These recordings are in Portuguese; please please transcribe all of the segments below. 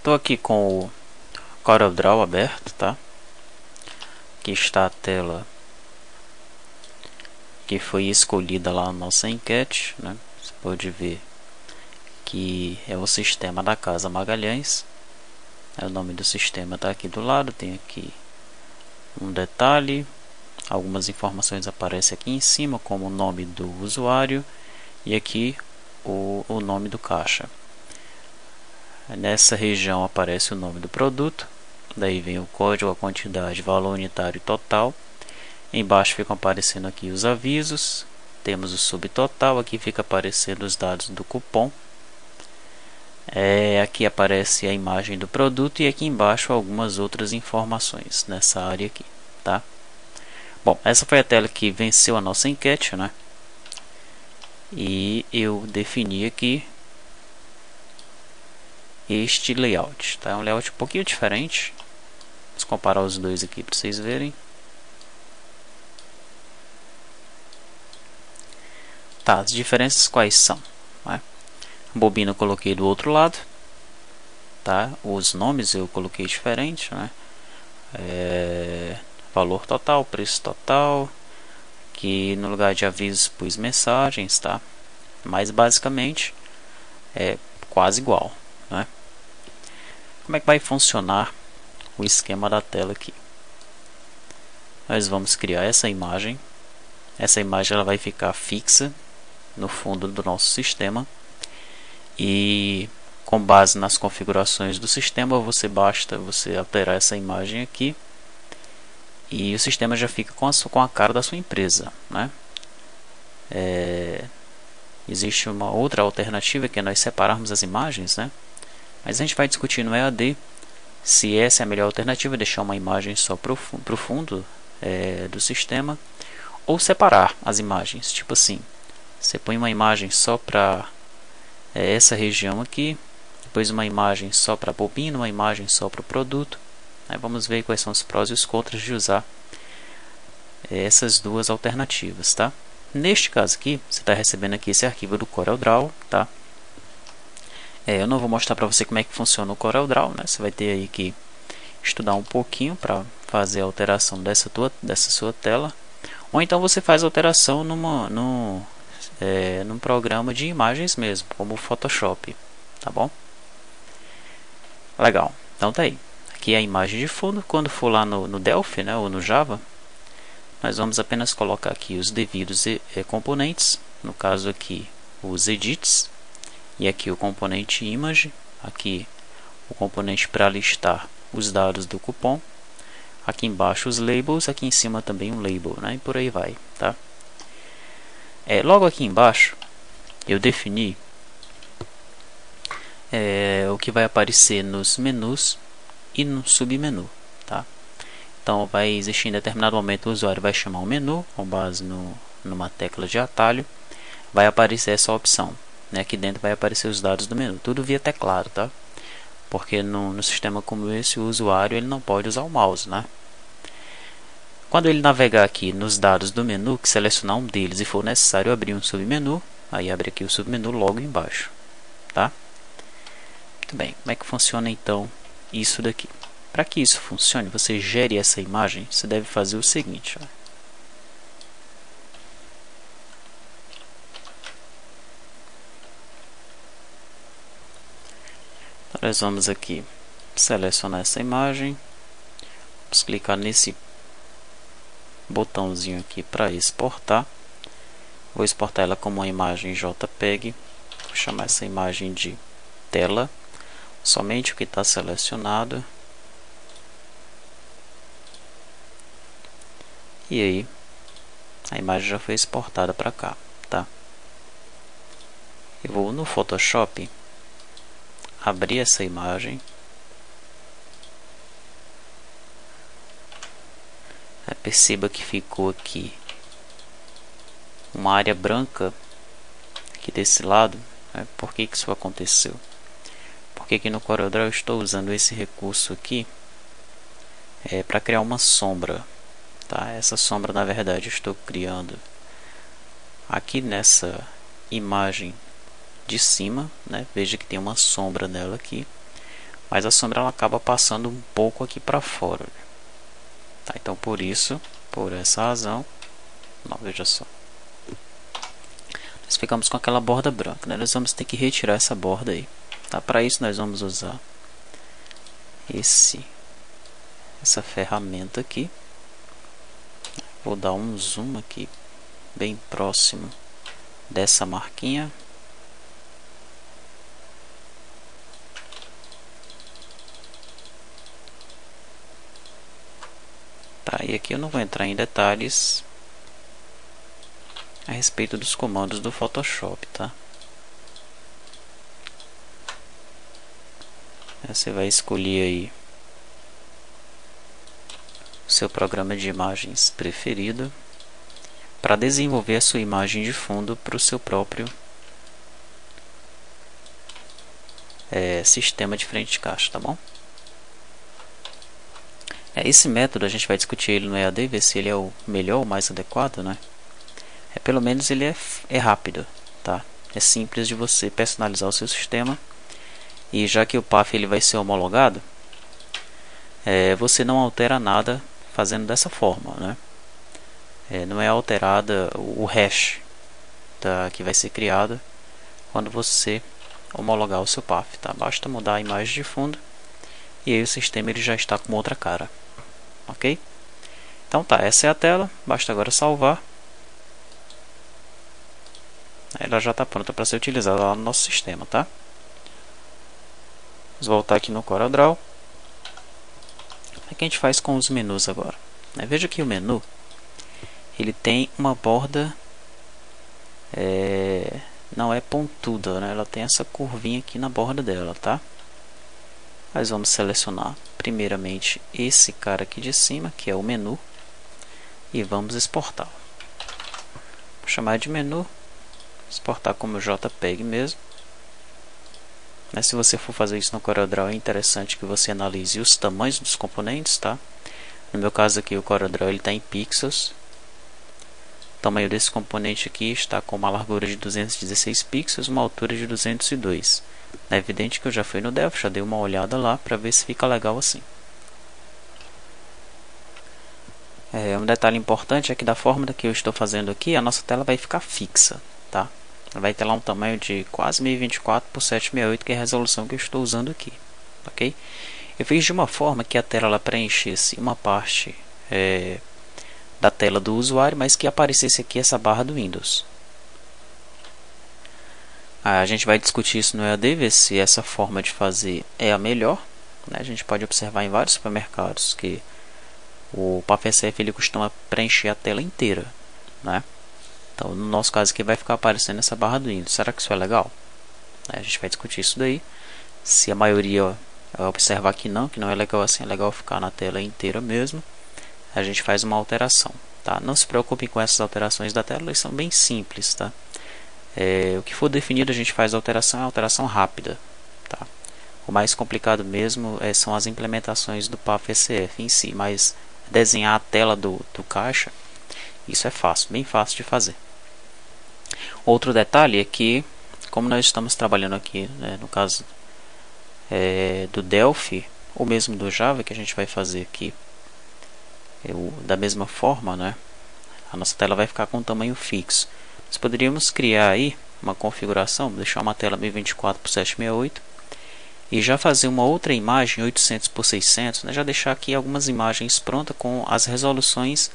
Estou aqui com o CorelDRAW aberto, tá? Aqui está a tela que foi escolhida lá na nossa enquete, né? Você pode ver que é o sistema da Casa Magalhães. O nome do sistema está aqui do lado, tem aqui um detalhe, algumas informações aparecem aqui em cima, como o nome do usuário e aqui o nome do caixa. Nessa região aparece o nome do produto, daí vem o código, a quantidade, valor unitário total. Embaixo ficam aparecendo aqui os avisos, temos o subtotal, aqui fica aparecendo os dados do cupom. Aqui aparece a imagem do produto e aqui embaixo algumas outras informações nessa área aqui, tá? Bom, essa foi a tela que venceu a nossa enquete, né? E eu defini aqui este layout, tá? É um layout um pouquinho diferente. Vamos comparar os dois aqui para vocês verem. Tá, as diferenças quais são? Né? A bobina eu coloquei do outro lado, tá? Os nomes eu coloquei diferente, né? Valor total, preço total. Que no lugar de avisos pus mensagens, tá? Mas basicamente é quase igual, né? Como é que vai funcionar o esquema da tela aqui? Nós vamos criar essa imagem. Essa imagem ela vai ficar fixa no fundo do nosso sistema e com base nas configurações do sistema basta você alterar essa imagem aqui e o sistema já fica com a cara da sua empresa, né? Existe uma outra alternativa que é nós separarmos as imagens, né? Mas a gente vai discutir no EAD se essa é a melhor alternativa, deixar uma imagem só para o fundo do sistema, ou separar as imagens, tipo assim, você põe uma imagem só para essa região aqui, depois uma imagem só para a bobina, uma imagem só para o produto. Aí vamos ver quais são os prós e os contras de usar essas duas alternativas, tá? Neste caso aqui, você está recebendo aqui esse arquivo do CorelDRAW, tá? Eu não vou mostrar para você como é que funciona o CorelDRAW, né? Você vai ter aí que estudar um pouquinho para fazer a alteração dessa sua tela, ou então você faz a alteração num programa de imagens mesmo, como o Photoshop, tá bom? Legal, então tá aí. Aqui é a imagem de fundo. Quando for lá no Delphi, né, ou no Java, nós vamos apenas colocar aqui os devidos componentes, no caso aqui os edits, e aqui o componente image, aqui o componente para listar os dados do cupom, aqui embaixo os labels, aqui em cima também um label, né, e por aí vai, tá? Logo aqui embaixo eu defini o que vai aparecer nos menus e no submenu, tá? Então vai existir em determinado momento o usuário vai chamar um menu com base numa tecla de atalho, vai aparecer essa opção, né? Aqui dentro vai aparecer os dados do menu, tudo via teclado, tá? Porque no sistema como esse o usuário ele não pode usar o mouse, né? Quando ele navegar aqui nos dados do menu, que selecionar um deles e for necessário abrir um submenu, aí abre aqui o submenu logo embaixo, tá? Muito bem, como é que funciona então isso daqui? Para que isso funcione, você gere essa imagem, você deve fazer o seguinte, ó. Então, nós vamos aqui selecionar essa imagem, vamos clicar nesse botãozinho aqui para exportar. Vou exportar ela como uma imagem JPEG, vou chamar essa imagem de tela, somente o que está selecionado. E aí a imagem já foi exportada para cá, tá? Eu vou no Photoshop abrir essa imagem. Perceba que ficou aqui uma área branca aqui desse lado, né? Por que isso aconteceu? Porque aqui no CorelDRAW eu estou usando esse recurso aqui para criar uma sombra, tá? Essa sombra na verdade eu estou criando aqui nessa imagem de cima, né? Veja que tem uma sombra nela aqui, mas a sombra ela acaba passando um pouco aqui para fora. Tá, então por essa razão, não, veja só, nós ficamos com aquela borda branca, né? Nós vamos ter que retirar essa borda aí. Tá, para isso nós vamos usar essa ferramenta aqui. Vou dar um zoom aqui bem próximo dessa marquinha. Tá, e aqui eu não vou entrar em detalhes a respeito dos comandos do Photoshop, tá? Você vai escolher aí o seu programa de imagens preferido para desenvolver a sua imagem de fundo para o seu próprio sistema de frente de caixa, tá bom? Esse método a gente vai discutir ele no EAD, ver se ele é o melhor ou mais adequado, né? Pelo menos ele é rápido, tá? É simples de você personalizar o seu sistema, e já que o path ele vai ser homologado, você não altera nada fazendo dessa forma, né? Não é alterada o hash que vai ser criado quando você homologar o seu path, tá? Basta mudar a imagem de fundo e aí o sistema ele já está com outra cara, ok? Então tá, essa é a tela, basta agora salvar. Ela já está pronta para ser utilizada lá no nosso sistema, tá? Vamos voltar aqui no CorelDRAW. O que a gente faz com os menus agora? Veja que o menu ele tem uma borda não é pontuda, né? Ela tem essa curvinha aqui na borda dela, tá? Nós vamos selecionar primeiramente esse cara aqui de cima, que é o menu, e vamos exportar. Vou chamar de menu, exportar como JPEG mesmo. Se você for fazer isso no CorelDRAW, é interessante que você analise os tamanhos dos componentes, tá? No meu caso aqui o CorelDRAW está em pixels. O tamanho desse componente aqui está com uma largura de 216 pixels, uma altura de 202. É evidente que eu já fui no Delphi, já dei uma olhada lá para ver se fica legal assim. Um detalhe importante é que da forma que eu estou fazendo aqui, a nossa tela vai ficar fixa, tá? Ela vai ter lá um tamanho de quase 1024 por 768, que é a resolução que eu estou usando aqui, ok? Eu fiz de uma forma que a tela ela preenchesse uma parte da tela do usuário, mas que aparecesse aqui essa barra do Windows. A gente vai discutir isso no EAD, ver se essa forma de fazer é a melhor, né? A gente pode observar em vários supermercados que o PathSCF ele costuma preencher a tela inteira, né? Então no nosso caso aqui vai ficar aparecendo essa barra do Windows. Será que isso é legal? A gente vai discutir isso daí. Se a maioria observar que não é legal assim, é legal ficar na tela inteira mesmo, a gente faz uma alteração, tá? Não se preocupe com essas alterações da tela, elas são bem simples, tá? O que for definido a gente faz a alteração, é a alteração rápida, tá? O mais complicado mesmo são as implementações do PathSCF em si, mas desenhar a tela do caixa, isso é fácil, bem fácil de fazer. Outro detalhe é que, como nós estamos trabalhando aqui, né, no caso do Delphi, ou mesmo do Java, que a gente vai fazer aqui da mesma forma, né, a nossa tela vai ficar com um tamanho fixo. Nós poderíamos criar aí uma configuração, deixar uma tela 1024 por 768 e já fazer uma outra imagem 800 por 600, né, já deixar aqui algumas imagens prontas com as resoluções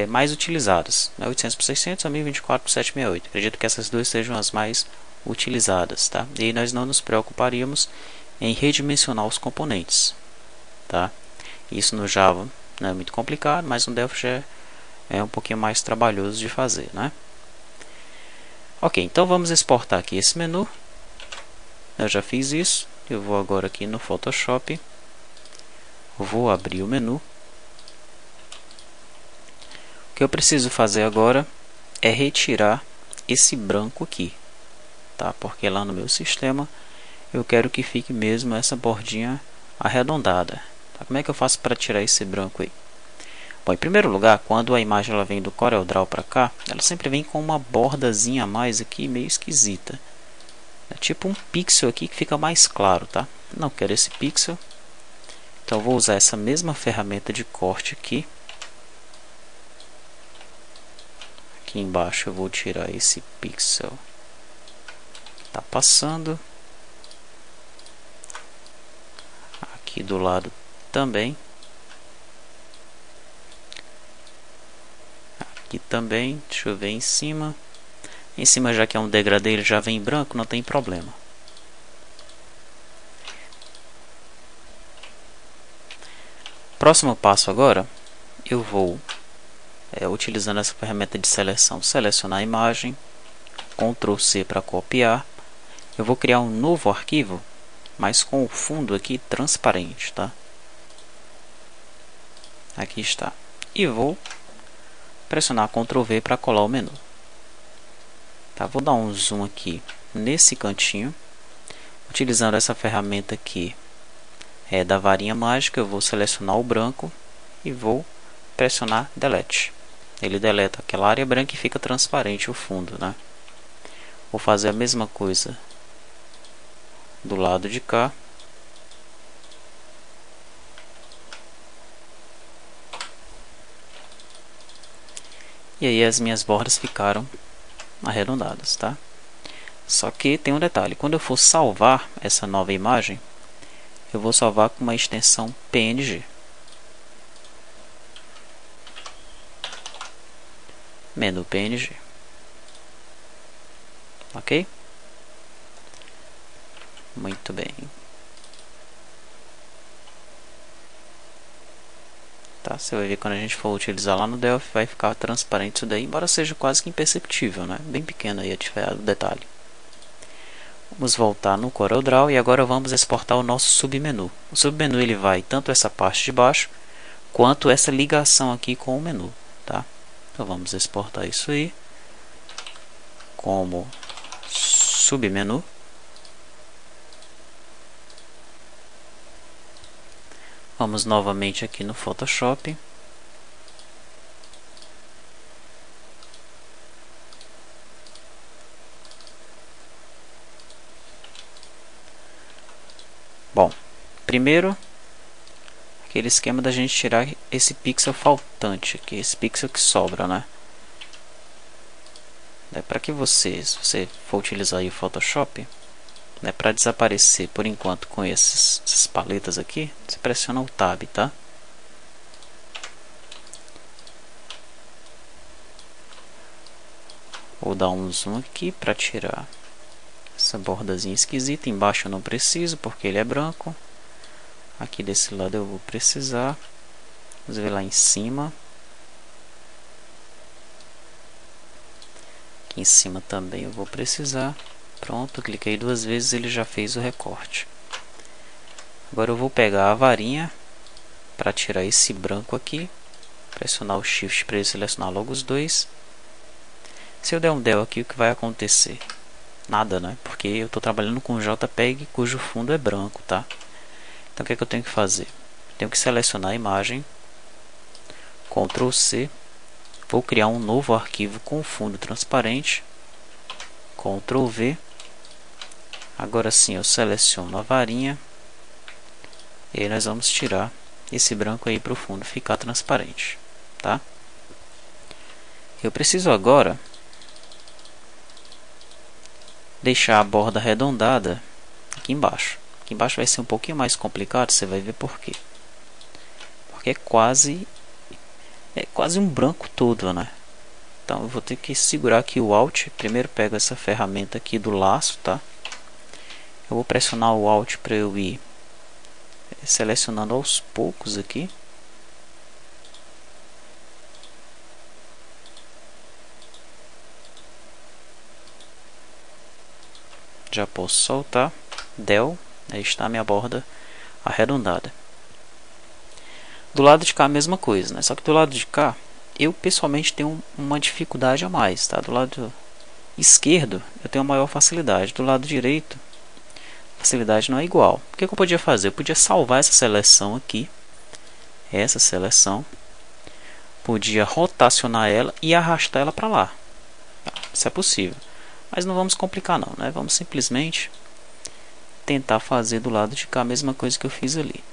mais utilizadas, né, 800 por 600 a 1024 por 768. Acredito que essas duas sejam as mais utilizadas, tá? E aí nós não nos preocuparíamos em redimensionar os componentes, tá? Isso no Java não é muito complicado, mas no Delphi já é um pouquinho mais trabalhoso de fazer, né? Ok, então vamos exportar aqui esse menu. Eu já fiz isso. Eu vou agora aqui no Photoshop, vou abrir o menu. O que eu preciso fazer agora é retirar esse branco aqui, tá? Porque lá no meu sistema eu quero que fique mesmo essa bordinha arredondada, tá? Como é que eu faço para tirar esse branco aí? Bom, em primeiro lugar, quando a imagem ela vem do CorelDRAW para cá, ela sempre vem com uma bordazinha a mais aqui meio esquisita. É tipo um pixel aqui que fica mais claro, tá? Não quero esse pixel. Então eu vou usar essa mesma ferramenta de corte aqui. Aqui embaixo eu vou tirar esse pixel. Tá passando. Aqui do lado também. Aqui também. Deixa eu ver em cima. Em cima, já que é um degradê, ele já vem em branco, não tem problema. Próximo passo agora, eu vou, utilizando essa ferramenta de seleção, selecionar a imagem, Ctrl C para copiar. Eu vou criar um novo arquivo, mas com o fundo aqui transparente, tá? Aqui está. E vou pressionar Ctrl V para colar o menu. Tá, vou dar um zoom aqui nesse cantinho. Utilizando essa ferramenta aqui da varinha mágica, eu vou selecionar o branco e vou pressionar Delete. Ele deleta aquela área branca e fica transparente o fundo, né? Vou fazer a mesma coisa do lado de cá. E aí as minhas bordas ficaram arredondadas, tá? Só que tem um detalhe, quando eu for salvar essa nova imagem, eu vou salvar com uma extensão PNG. Menu PNG. Ok? Muito bem. Tá, você vai ver quando a gente for utilizar lá no Delphi, vai ficar transparente isso daí, embora seja quase que imperceptível, né? Bem pequeno aí o detalhe. Vamos voltar no CorelDRAW e agora vamos exportar o nosso submenu. O submenu ele vai tanto essa parte de baixo quanto essa ligação aqui com o menu, tá? Então vamos exportar isso aí como submenu. Vamos novamente aqui no Photoshop. Bom, primeiro aquele esquema da gente tirar esse pixel faltante aqui, esse pixel que sobra, né? Para que se você for utilizar aí o Photoshop, para desaparecer por enquanto com essas paletas aqui, você pressiona o Tab, tá? Vou dar um zoom aqui para tirar essa bordazinha esquisita. Embaixo eu não preciso porque ele é branco. Aqui desse lado eu vou precisar. Vamos ver lá em cima. Aqui em cima também eu vou precisar. Pronto, cliquei duas vezes, ele já fez o recorte. Agora eu vou pegar a varinha para tirar esse branco aqui. Pressionar o Shift para ele selecionar logo os dois. Se eu der um del aqui, o que vai acontecer? Nada, né? Porque eu estou trabalhando com JPEG cujo fundo é branco, tá? Então o que é que eu tenho que fazer? Tenho que selecionar a imagem, Ctrl C, vou criar um novo arquivo com fundo transparente, Ctrl V. Agora sim eu seleciono a varinha e aí nós vamos tirar esse branco aí para o fundo ficar transparente, tá? Eu preciso agora deixar a borda arredondada aqui embaixo. Aqui embaixo vai ser um pouquinho mais complicado, você vai ver por quê. Porque é quase um branco todo, né? Então eu vou ter que segurar aqui o Alt. Primeiro pego essa ferramenta aqui do laço, tá? Eu vou pressionar o Alt para eu ir selecionando aos poucos aqui. Já posso soltar. Del, aí está a minha borda arredondada. Do lado de cá a mesma coisa, né? Só que do lado de cá eu pessoalmente tenho uma dificuldade a mais, tá? Do lado esquerdo eu tenho maior facilidade. Do lado direito a facilidade não é igual. O que eu podia fazer? Eu podia salvar essa seleção aqui, essa seleção, podia rotacionar ela e arrastar ela para lá. Isso é possível. Mas não vamos complicar não, né? Vamos simplesmente tentar fazer do lado de cá a mesma coisa que eu fiz ali.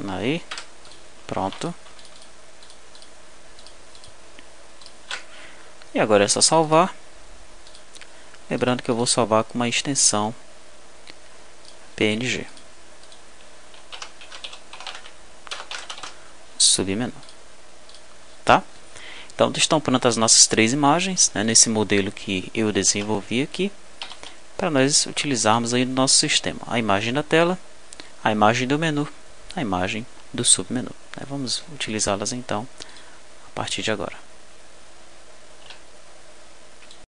Aí, pronto. E agora é só salvar. Lembrando que eu vou salvar com uma extensão PNG. Submenu. Tá? Então estão prontas as nossas 3 imagens, né, nesse modelo que eu desenvolvi aqui, para nós utilizarmos aí no nosso sistema. A imagem da tela, a imagem do menu, a imagem do submenu. Vamos utilizá-las então a partir de agora.